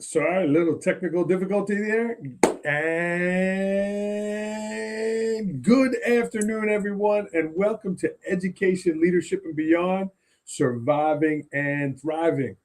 Sorry, a little technical difficulty there. And good afternoon, everyone, and welcome to Education, Leadership, and Beyond, Surviving and Thriving.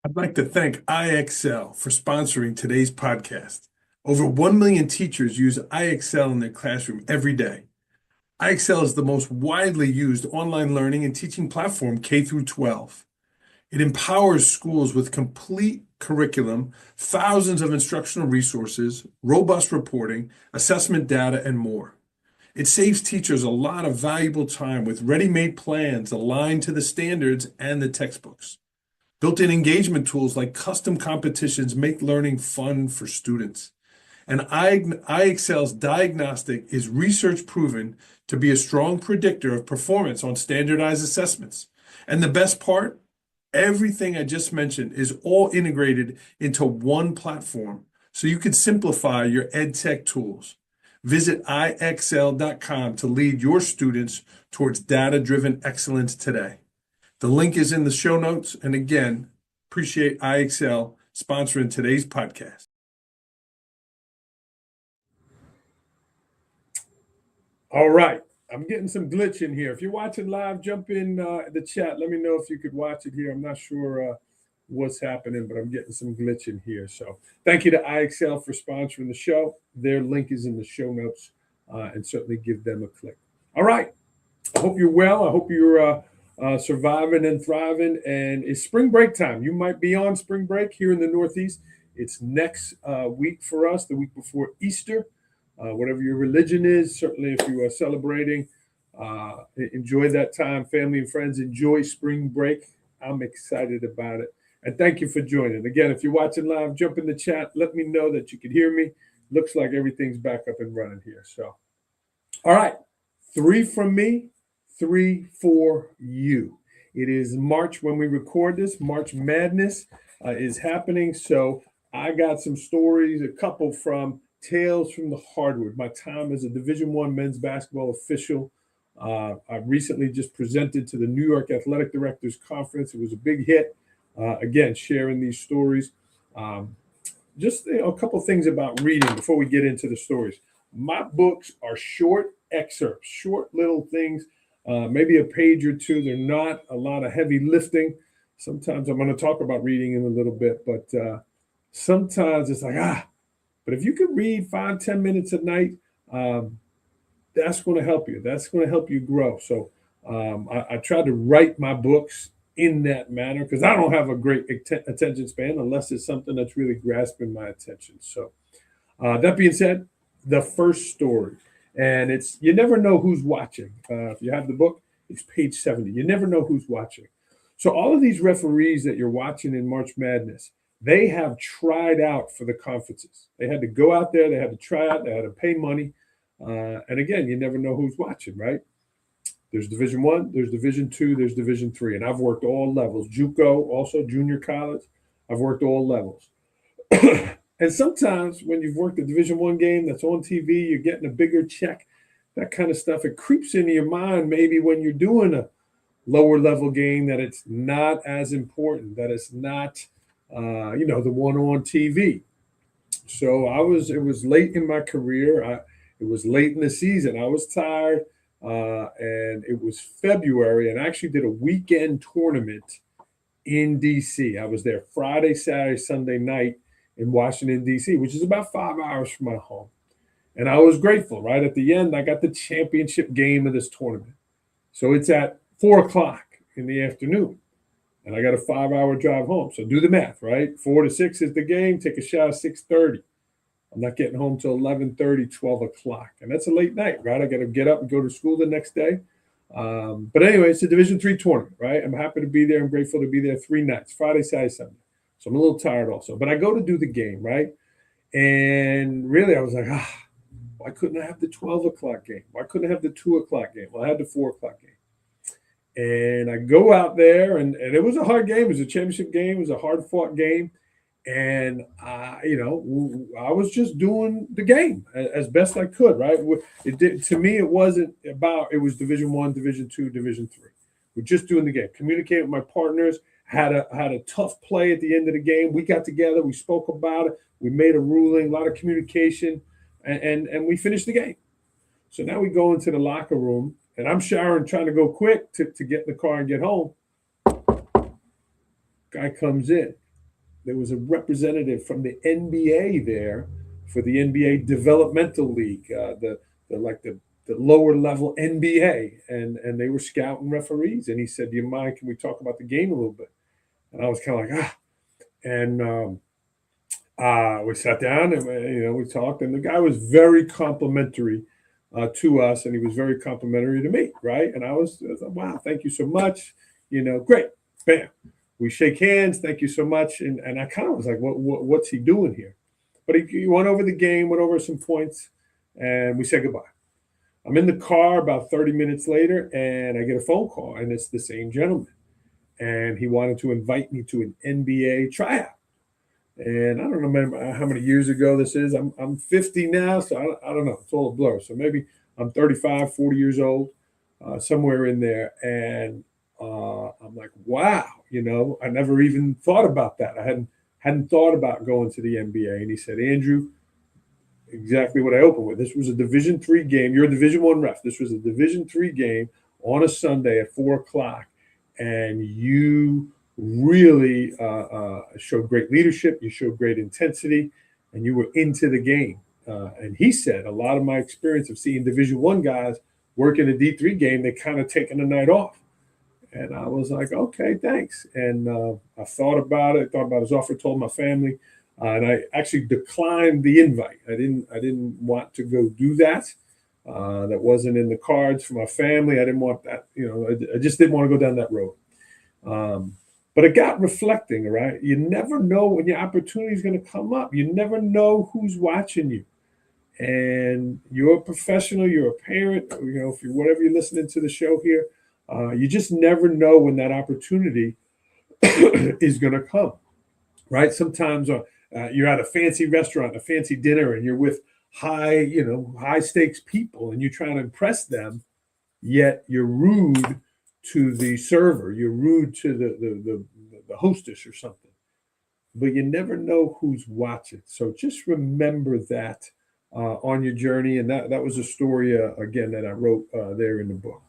I'd like to thank IXL for sponsoring today's podcast. Over 1 million teachers use IXL in their classroom every day. IXL is the most widely used online learning and teaching platform K through 12. It empowers schools with complete curriculum, thousands of instructional resources, robust reporting, assessment data, and more. It saves teachers a lot of valuable time with ready-made plans aligned to the standards and the textbooks. Built-in engagement tools like custom competitions make learning fun for students. And IXL's diagnostic is research proven to be a strong predictor of performance on standardized assessments. And the best part, everything I just mentioned is all integrated into one platform so you can simplify your ed tech tools. Visit IXL.com to lead your students towards data-driven excellence today. The link is in the show notes. And again, appreciate IXL sponsoring today's podcast. All right. I'm getting some glitch in here. If you're watching live, jump in the chat. Let me know if you could watch it here. I'm not sure what's happening, but I'm getting some glitch in here. So thank you to IXL for sponsoring the show. Their link is in the show notes, and certainly give them a click. All right. I hope you're well. I hope you're surviving and thriving. And it's spring break time. You might be on spring break here in the Northeast. It's next week for us, the week before Easter. Whatever your religion is, certainly if you are celebrating, enjoy that time. Family and friends, enjoy spring break. I'm excited about it. And thank you for joining. Again, if you're watching live, jump in the chat. Let me know that you can hear me. Looks like everything's back up and running here. So, all right. 3 from me, 3 for you. It is March when we record this. March Madness is happening. So I got some stories, a couple from Tales from the Hardwood. My time as a Division I men's basketball official. I recently just presented to the New York Athletic Directors Conference. It was a big hit. Again, sharing these stories. Just a couple things about reading before we get into the stories. My books are short excerpts, short little things, maybe a page or two. They're not a lot of heavy lifting. Sometimes I'm going to talk about reading in a little bit, but sometimes it's like, but if you could read 5-10 minutes a night, that's going to help you. That's going to help you grow. So I try to write my books in that manner because I don't have a great attention span unless it's something that's really grasping my attention. So that being said, the first story, and it's you never know who's watching. If you have the book, it's page 70. You never know who's watching. So all of these referees that you're watching in March Madness, they have tried out for the conferences. They had to go out there. They had to try out. They had to pay money. And again, you never know who's watching, right? There's Division I, there's Division II, there's Division III. And I've worked all levels. JUCO, also junior college. I've worked all levels. And sometimes when you've worked a Division I game that's on TV, you're getting a bigger check, that kind of stuff. It creeps into your mind maybe when you're doing a lower level game that it's not as important, that it's not the one on TV. So it was late in my career. It was late in the season. I was tired, and it was February, and I actually did a weekend tournament in D.C. I was there Friday, Saturday, Sunday night in Washington, D.C., which is about 5 hours from my home. And I was grateful, right? At the end, I got the championship game of this tournament. So it's at 4 o'clock in the afternoon. And I got a 5 hour drive home. So do the math, right? 4 to 6 is the game. Take a shot at 6:30. I'm not getting home till 11:30, 12 o'clock. And that's a late night, right? I got to get up and go to school the next day. But anyway, it's a Division III tournament, right? I'm happy to be there. I'm grateful to be there 3 nights, Friday, Saturday, Sunday. So I'm a little tired also. But I go to do the game, right? And really, I was like, why couldn't I have the 12 o'clock game? Why couldn't I have the 2 o'clock game? Well, I had the 4 o'clock game. And I go out there, and it was a hard game. It was a championship game. It was a hard-fought game. And, I was just doing the game as best I could, right? To me, it wasn't about – it was Division I, Division II, Division III. We're just doing the game. Communicating with my partners, had a tough play at the end of the game. We got together. We spoke about it. We made a ruling, a lot of communication, and we finished the game. So now we go into the locker room, and I'm showering, trying to go quick to get in the car and get home. Guy comes in. There was a representative from the NBA there for the NBA Developmental League, the lower level NBA, and they were scouting referees. And he said, "Do you mind? Can we talk about the game a little bit?" And I was kind of like, And we sat down and we talked, and the guy was very complimentary to us, and he was very complimentary to me, right? And I was like, wow, thank you so much. Great, bam. We shake hands, thank you so much, and I kind of was like, what's he doing here? But he went over the game, went over some points, and we said goodbye. I'm in the car about 30 minutes later, and I get a phone call, and it's the same gentleman, and he wanted to invite me to an NBA tryout. And I don't remember how many years ago this is. I'm 50 now, so I don't know. It's all a blur. So maybe I'm 35, 40 years old, somewhere in there. And I'm like, wow, I never even thought about that. I hadn't thought about going to the NBA. And he said, Andrew, exactly what I opened with. This was a Division III game. You're a Division I ref. This was a Division III game on a Sunday at 4 o'clock. And you really showed great leadership. You showed great intensity, and you were into the game. And he said a lot of my experience of seeing Division I guys work in a D3 game, they kind of taking a night off. And I was like, okay, thanks. And I thought about it, thought about his offer, told my family, and I actually declined the invite. I didn't want to go do that. That wasn't in the cards for my family. I didn't want that. I just didn't want to go down that road. But it got reflecting, right? You never know when your opportunity is going to come up. You never know who's watching you. And you're a professional, you're a parent, if you're whatever you're listening to the show here, you just never know when that opportunity is going to come, right? Sometimes you're at a fancy restaurant, a fancy dinner, and you're with high stakes people, and you're trying to impress them, yet you're rude to the server, you're rude to the hostess or something. But you never know who's watching. So just remember that on your journey. And that was a story, again, that I wrote there in the book.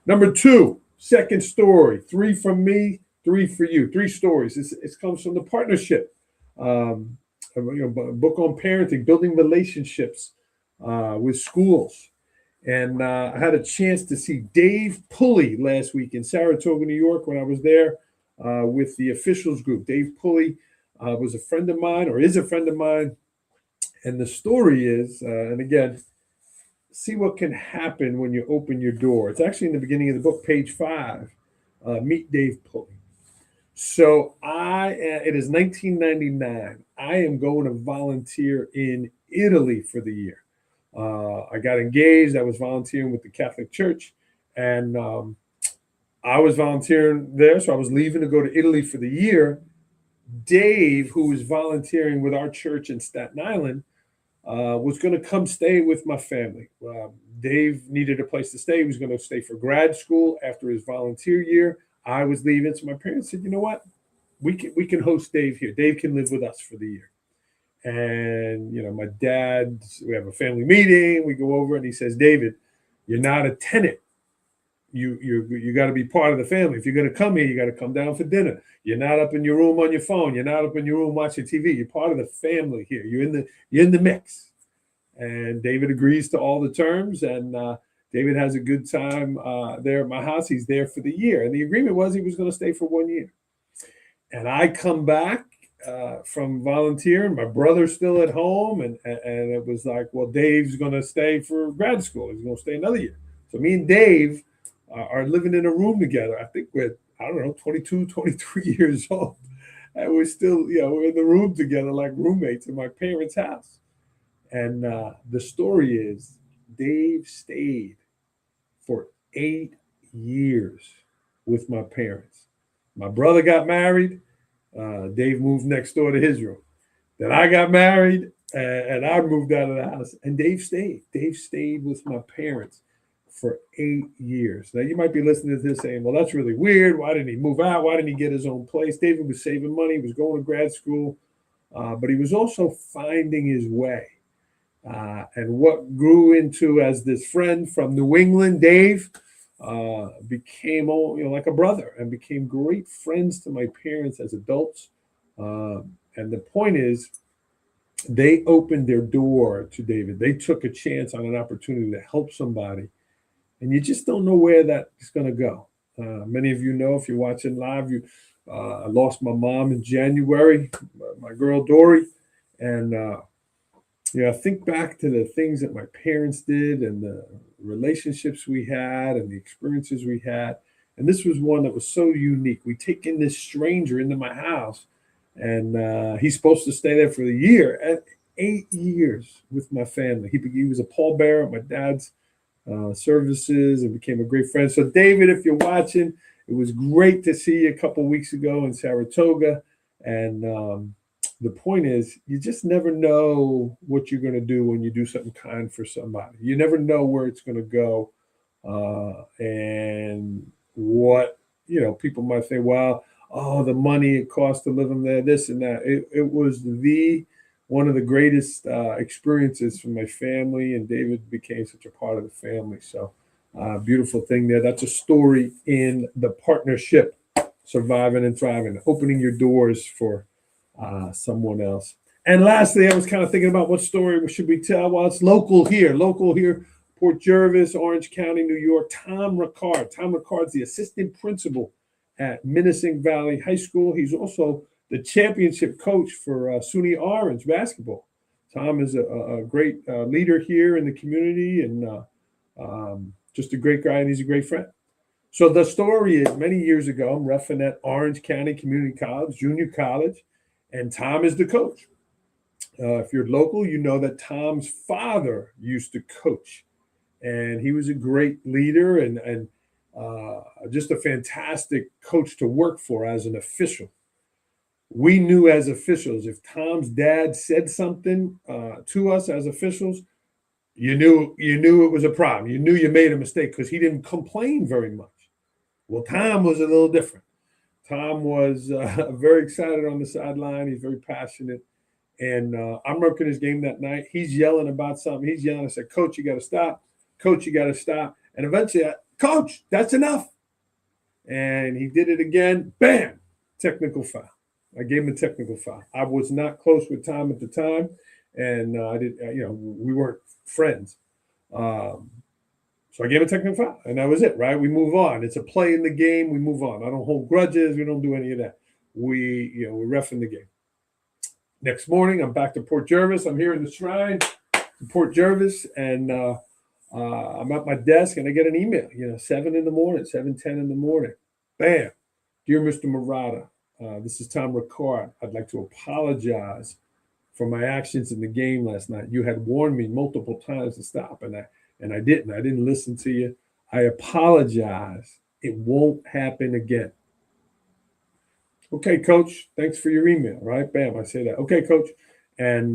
Number 2, second story, 3 from me, 3 for you. 3 stories. It comes from the partnership. A book on parenting, building relationships with schools. And I had a chance to see Dave Pulley last week in Saratoga, New York, when I was there with the officials group. Dave Pulley was a friend of mine, or is a friend of mine. And the story is, and again, see what can happen when you open your door. It's actually in the beginning of the book, page 5. Meet Dave Pulley. So it is 1999. I am going to volunteer in Italy for the year. I got engaged. I was volunteering with the Catholic Church, and I was volunteering there. So I was leaving to go to Italy for the year. Dave, who was volunteering with our church in Staten Island, was going to come stay with my family. Dave needed a place to stay. He was going to stay for grad school after his volunteer year. I was leaving. So my parents said, you know what? We can host Dave here. Dave can live with us for the year. And, my dad, we have a family meeting. We go over and he says, David, you're not a tenant. you got to be part of the family. If you're going to come here, you got to come down for dinner. You're not up in your room on your phone. You're not up in your room watching TV. You're part of the family here. You're in the mix. And David agrees to all the terms, and David has a good time there at my house. He's there for the year, and the agreement was he was going to stay for 1 year. And I come back from volunteering. My brother's still at home, and it was like, well, Dave's going to stay for grad school. He's going to stay another year. So me and Dave are living in a room together. I think we're, I don't know, 22, 23 years old. And we're still, we're in the room together like roommates in my parents' house. And the story is Dave stayed for 8 years with my parents. My brother got married. Dave moved next door to his room. Then I got married and I moved out of the house. And Dave stayed. Dave stayed with my parents for 8 years. Now, you might be listening to this saying, well, that's really weird. Why didn't he move out? Why didn't he get his own place? David was saving money. He was going to grad school. But he was also finding his way. And what grew into as this friend from New England, Dave, became like a brother and became great friends to my parents as adults. And the point is, they opened their door to David. They took a chance on an opportunity to help somebody. And you just don't know where that is going to go. Many of you know, if you're watching live, I lost my mom in January, my girl Dory. And I think back to the things that my parents did and the relationships we had and the experiences we had. And this was one that was so unique. We take in this stranger into my house, and he's supposed to stay there for the year. At 8 years with my family. He was a pallbearer at my dad's services and became a great friend. So, David, if you're watching, it was great to see you a couple of weeks ago in Saratoga. And the point is, you just never know what you're going to do when you do something kind for somebody. You never know where it's going to go, and what, people might say, well, the money it costs to live in there, this and that. It was one of the greatest experiences for my family, and David became such a part of the family. So beautiful thing there. That's a story in the partnership, surviving and thriving, opening your doors for someone else. And lastly, I was kind of thinking about what story should we tell? Well, it's local here, Port Jervis, Orange County, New York. Tom Ricard. Tom Ricard's the assistant principal at Minisink Valley High School. He's also the championship coach for SUNY Orange basketball. Tom is a great leader here in the community, and just a great guy, and he's a great friend. So the story is, many years ago, I'm roughing at Orange County Community College, junior college, and Tom is the coach. If you're local, you know that Tom's father used to coach, and he was a great leader and just a fantastic coach to work for as an official. We knew as officials, if Tom's dad said something to us as officials, you knew it was a problem. You knew you made a mistake because he didn't complain very much. Well, Tom was a little different. Tom was very excited on the sideline. He's very passionate. And I'm working his game that night. He's yelling about something. He's yelling. I said, Coach, you got to stop. Coach, you got to stop. And eventually, Coach, that's enough. And he did it again. Bam! Technical foul. I gave him a technical foul. I was not close with Tom at the time. And I did, we weren't friends. So I gave a technical foul, and that was it, right? We move on. It's a play in the game. We move on. I don't hold grudges. We don't do any of that. We ref in the game. Next morning, I'm back to Port Jervis. I'm here in the Shrine in Port Jervis, and I'm at my desk, and I get an email, 7 in the morning, 7:10 in the morning. Bam. Dear Mr. Marotta, this is Tom Ricard. I'd like to apologize for my actions in the game last night. You had warned me multiple times to stop, and I didn't. I didn't listen to you. I apologize. It won't happen again. Okay, Coach. Thanks for your email, right? Bam, I say that. Okay, Coach. And,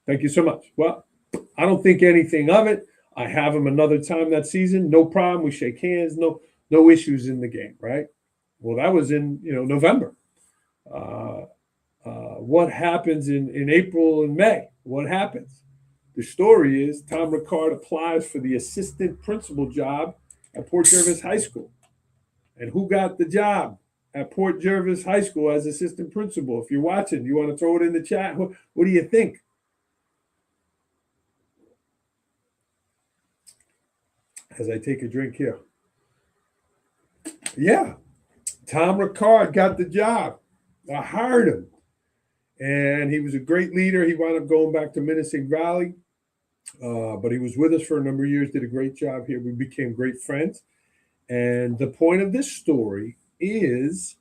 thank you so much. Well, I don't think anything of it. I have him another time that season. No problem. We shake hands. No issues in the game, right? Well, that was in, November. What happens in April and May? What happens? The story is Tom Ricard applies for the assistant principal job at Port Jervis High School. And who got the job at Port Jervis High School as assistant principal? If you're watching, you want to throw it in the chat? What do you think? As I take a drink here. Yeah, Tom Ricard got the job. I hired him. And he was a great leader. He wound up going back to Menacing Valley. But he was with us for a number of years, did a great job here. We became great friends. And the point of this story is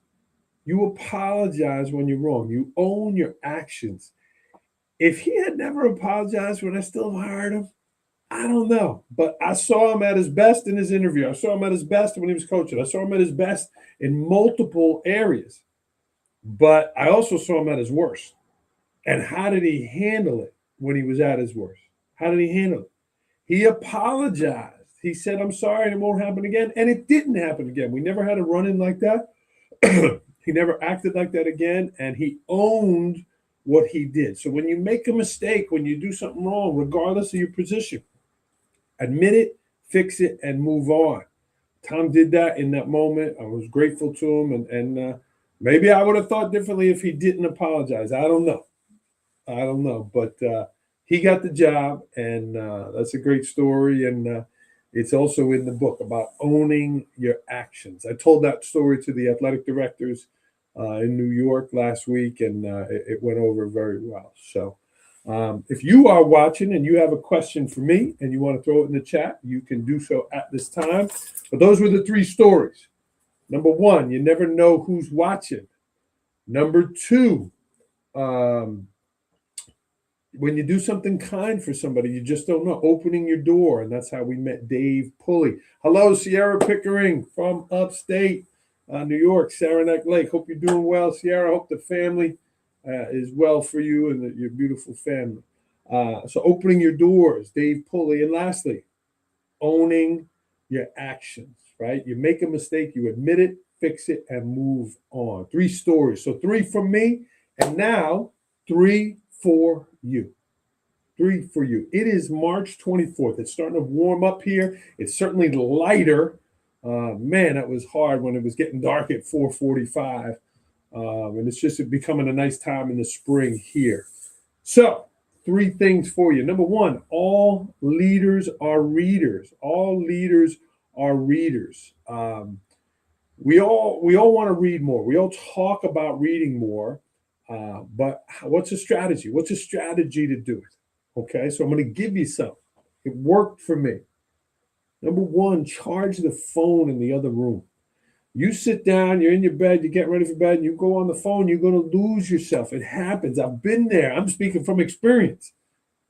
you apologize when you're wrong. You own your actions. If he had never apologized, would I still have hired him? I don't know. But I saw him at his best in his interview. I saw him at his best when he was coaching. I saw him at his best in multiple areas. But I also saw him at his worst. And how did he handle it when he was at his worst? How did he handle it? He apologized. He said, I'm sorry, and it won't happen again. And it didn't happen again. We never had a run-in like that. He never acted like that again. And he owned what he did. So when you make a mistake, when you do something wrong, regardless of your position, admit it, fix it, and move on. Tom did that in that moment. I was grateful to him. And maybe I would have thought differently if he didn't apologize. I don't know. But he got the job, and that's a great story. And it's also in the book about owning your actions. I told that story to the athletic directors in New York last week, and it went over very well. So if you are watching and you have a question for me and you want to throw it in the chat, you can do so at this time. But those were the 3 stories. Number 1, you never know who's watching. Number 2, when you do something kind for somebody, you just don't know. Opening your door, and that's how we met Dave Pulley. Hello, Sierra Pickering from upstate New York, Saranac Lake. Hope you're doing well, Sierra. Hope the family is well for you and your beautiful family. So opening your doors, Dave Pulley. And lastly, owning your actions, right? You make a mistake, you admit it, fix it, and move on. 3 stories. So 3 from me, and now 3 for you. 3 for you. It is March 24th. It's starting to warm up here. It's certainly lighter. Man, that was hard when it was getting dark at 4:45. And it's just becoming a nice time in the spring here. So 3 things for you. Number 1, all leaders are readers. All leaders are readers. We all want to read more. We all talk about reading more. But what's a strategy? What's a strategy to do it? Okay, so I'm going to give you some. It worked for me. Number 1, charge the phone in the other room. You sit down, you're in your bed, you get ready for bed, and you go on the phone, you're going to lose yourself. It happens. I've been there. I'm speaking from experience,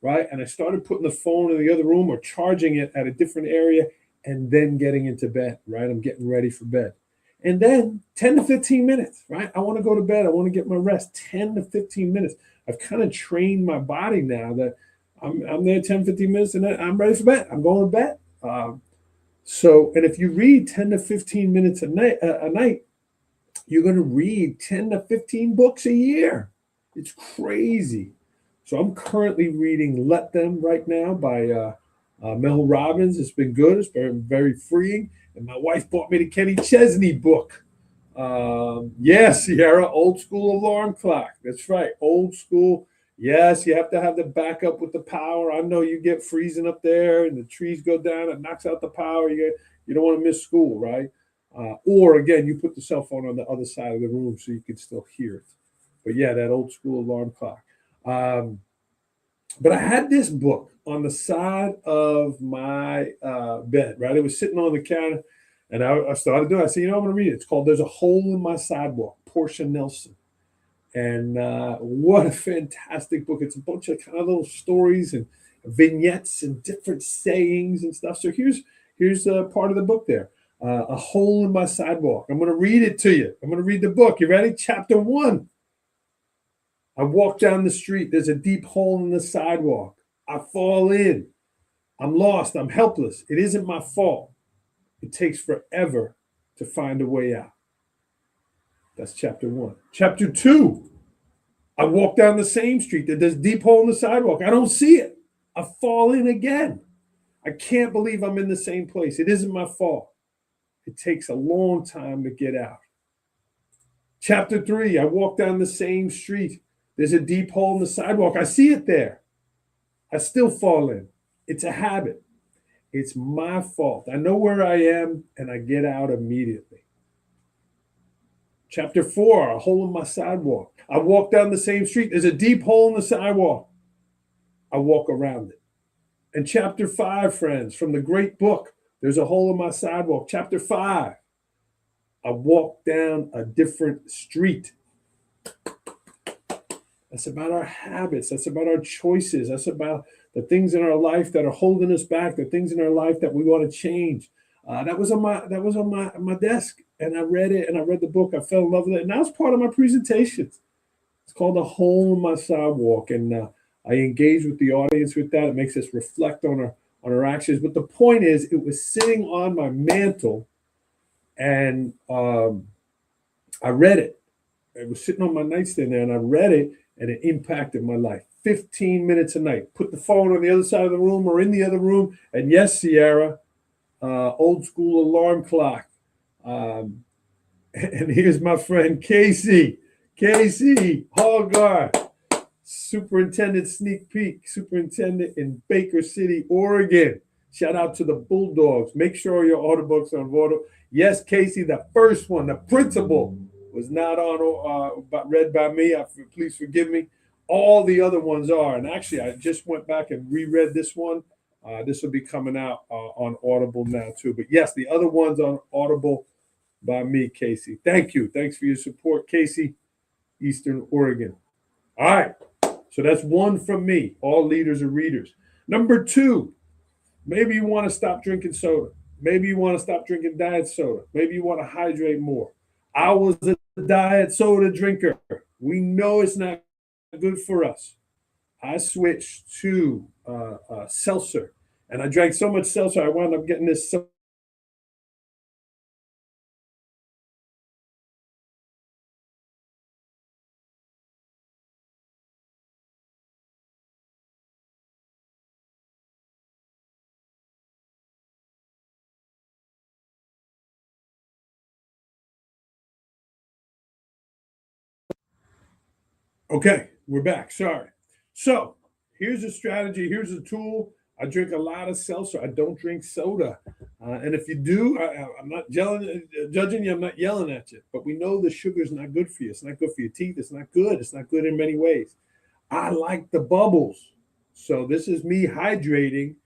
right? And I started putting the phone in the other room or charging it at a different area and then getting into bed, right? I'm getting ready for bed. And then 10 to 15 minutes, right? I want to go to bed. I want to get my rest. 10 to 15 minutes. I've kind of trained my body now that I'm there 10, 15 minutes and then I'm ready for bed. I'm going to bed. And if you read 10 to 15 minutes a night, you're going to read 10 to 15 books a year. It's crazy. So I'm currently reading Let Them right now by Mel Robbins. It's been good. It's been very freeing. And my wife bought me the Kenny Chesney book. Yes, Sierra, old school alarm clock. That's right, old school. Yes, you have to have the backup with the power. I know you get freezing up there and the trees go down. It knocks out the power. You don't want to miss school, right? Or, again, you put the cell phone on the other side of the room so you can still hear it. But, yeah, that old school alarm clock. But I had this book on the side of my bed, right? It was sitting on the counter, and I started doing it. I said, I'm going to read it. It's called There's a Hole in My Sidewalk, Portia Nelson. And what a fantastic book. It's a bunch of kind of little stories and vignettes and different sayings and stuff. So here's part of the book there. A Hole in My Sidewalk. I'm going to read it to you. I'm going to read the book. You ready? Chapter 1. I walk down the street. There's a deep hole in the sidewalk. I fall in. I'm lost. I'm helpless. It isn't my fault. It takes forever to find a way out. That's chapter 1. Chapter 2. I walk down the same street. There's a deep hole in the sidewalk. I don't see it. I fall in again. I can't believe I'm in the same place. It isn't my fault. It takes a long time to get out. Chapter 3, I walk down the same street. There's a deep hole in the sidewalk. I see it there. I still fall in. It's a habit. It's my fault. I know where I am and I get out immediately. Chapter 4, a hole in my sidewalk. I walk down the same street. There's a deep hole in the sidewalk. I walk around it. And chapter 5, friends, from the great book, there's a hole in my sidewalk. Chapter 5, I walk down a different street. That's about our habits. That's about our choices. That's about the things in our life that are holding us back, the things in our life that we want to change. That was on my desk, and I read it, and I read the book. I fell in love with it, and that was part of my presentation. It's called The Hole in My Sidewalk, and I engage with the audience with that. It makes us reflect on our actions. But the point is, it was sitting on my mantle, and I read it. It was sitting on my nightstand there, and I read it, and it impacted my life. 15 minutes a night. Put the phone on the other side of the room or in the other room. And yes, Sierra, old school alarm clock. And here's my friend Casey Hallgard, superintendent sneak peek, superintendent in Baker City, Oregon. Shout out to the Bulldogs. Make sure your order books are on Voto. Yes, Casey, the first one, the principal, was not on read by me. Please forgive me. All the other ones are. And actually, I just went back and reread this one. This will be coming out on Audible now, too. But yes, the other one's on Audible by me, Casey. Thank you. Thanks for your support, Casey, Eastern Oregon. All right. So that's one from me. All leaders are readers. Number 2, maybe you want to stop drinking soda. Maybe you want to stop drinking diet soda. Maybe you want to hydrate more. I was a diet soda drinker. We know it's not good for us. I switched to seltzer, and I drank so much seltzer, I wound up getting this. Okay, we're back. Sorry. So here's a strategy. Here's a tool. I drink a lot of seltzer. I don't drink soda. And if you do, I'm not judging you. I'm not yelling at you. But we know the sugar is not good for you. It's not good for your teeth. It's not good. It's not good in many ways. I like the bubbles. So this is me hydrating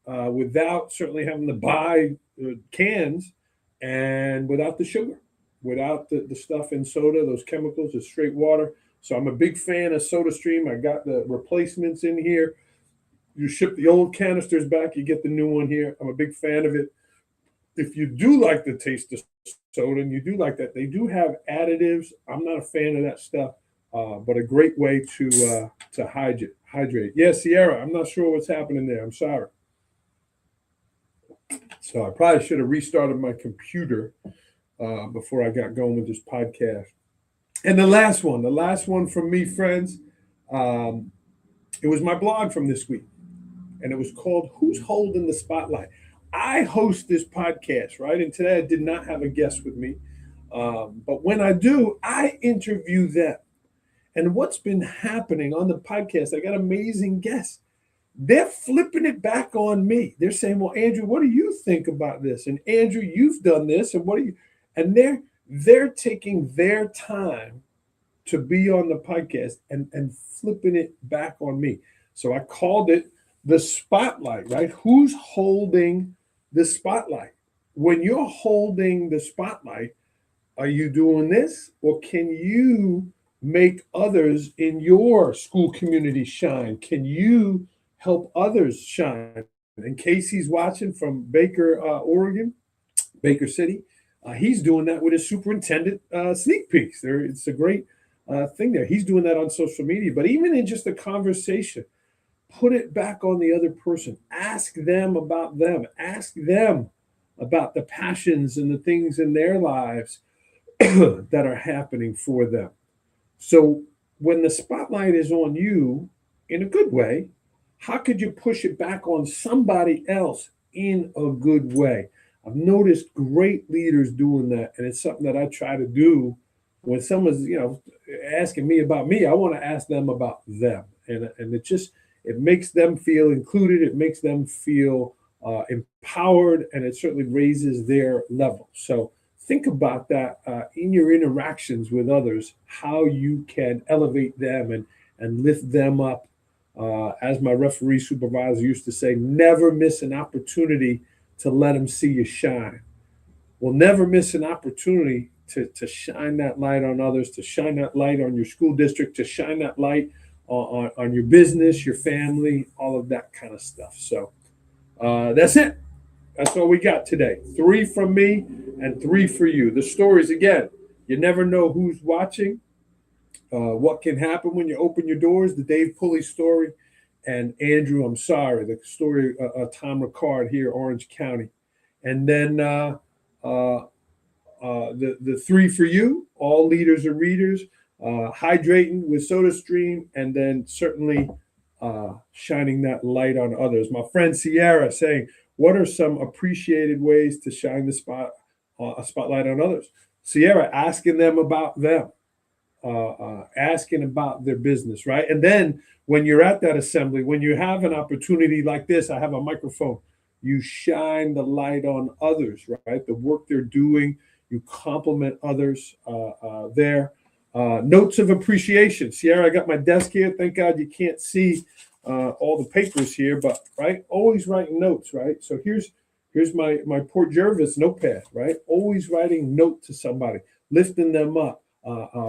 without certainly having to buy cans and without the sugar, without the stuff in soda, those chemicals, it's straight water. So I'm a big fan of SodaStream. I got the replacements in here. You ship the old canisters back, you get the new one here. I'm a big fan of it. If you do like the taste of soda and you do like that, they do have additives. I'm not a fan of that stuff, but a great way to hydrate. Yeah, Sierra, I'm not sure what's happening there. I'm sorry. So I probably should have restarted my computer before I got going with this podcast. And the last one from me, friends, it was my blog from this week, and it was called Who's Holding the Spotlight? I host this podcast, right? And today I did not have a guest with me. But when I do, I interview them. And what's been happening on the podcast, I got amazing guests. They're flipping it back on me. They're saying, well, Andrew, what do you think about this? And Andrew, you've done this. And what do you? And they're taking their time to be on the podcast and flipping it back on me. So I called it the spotlight, right? Who's holding the spotlight? When you're holding the spotlight, are you doing this? Or can you make others in your school community shine? Can you help others shine? And Casey's watching from Baker, Oregon, Baker City. He's doing that with his superintendent sneak peeks. It's a great thing there. He's doing that on social media. But even in just a conversation, put it back on the other person. Ask them about them. Ask them about the passions and the things in their lives that are happening for them. So when the spotlight is on you in a good way, how could you push it back on somebody else in a good way? I've noticed great leaders doing that, and it's something that I try to do when someone's asking me about me. I want to ask them about them, and it makes them feel included. It makes them feel empowered, and it certainly raises their level. So think about that in your interactions with others, how you can elevate them and lift them up. As my referee supervisor used to say, never miss an opportunity to let them see you shine. We'll never miss an opportunity to shine that light on others, to shine that light on your school district, to shine that light on your business, your family, all of that kind of stuff. So that's it. That's all we got today. 3 from me and 3 for you. The stories, again, you never know who's watching, what can happen when you open your doors. The Dave Pulley story. And Andrew, I'm sorry, the story of Tom Ricard here, Orange County. And then the 3 for you, all leaders are readers, hydrating with SodaStream, and then certainly shining that light on others. My friend Sierra saying, what are some appreciated ways to shine the a spotlight on others? Sierra, asking them about them, asking about their business, right? And then when you're at that assembly, when you have an opportunity like this, I have a microphone, you shine the light on others, right? The work they're doing, you compliment others there. Notes of appreciation. Sierra, I got my desk here. Thank God you can't see all the papers here, but right, always writing notes, right? So here's my Port Jervis notepad, right? Always writing note to somebody, lifting them up,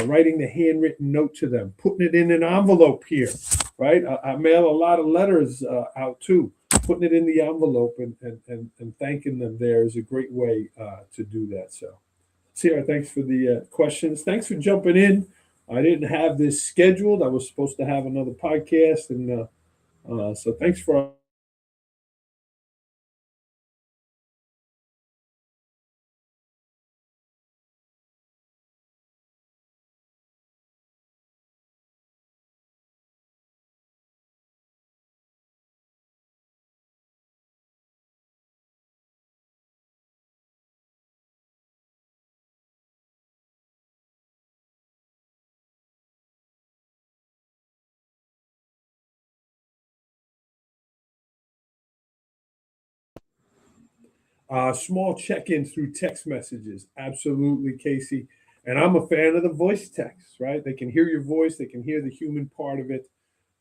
writing the handwritten note to them, putting it in an envelope here, right? I mail a lot of letters out too. Putting it in the envelope and thanking them there is a great way to do that. So, Sierra, thanks for the questions. Thanks for jumping in. I didn't have this scheduled. I was supposed to have another podcast, and so thanks for small check-ins through text messages. Absolutely, Casey. And I'm a fan of the voice text, right? They can hear your voice, they can hear the human part of it.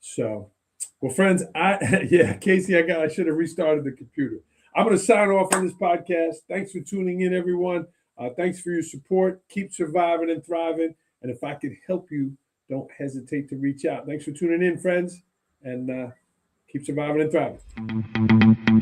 So, well, friends, yeah, Casey, I should have restarted the computer. I'm going to sign off on this podcast. Thanks for tuning in, everyone. Thanks for your support. Keep surviving and thriving. And if I could help you, don't hesitate to reach out. Thanks for tuning in, friends, and keep surviving and thriving.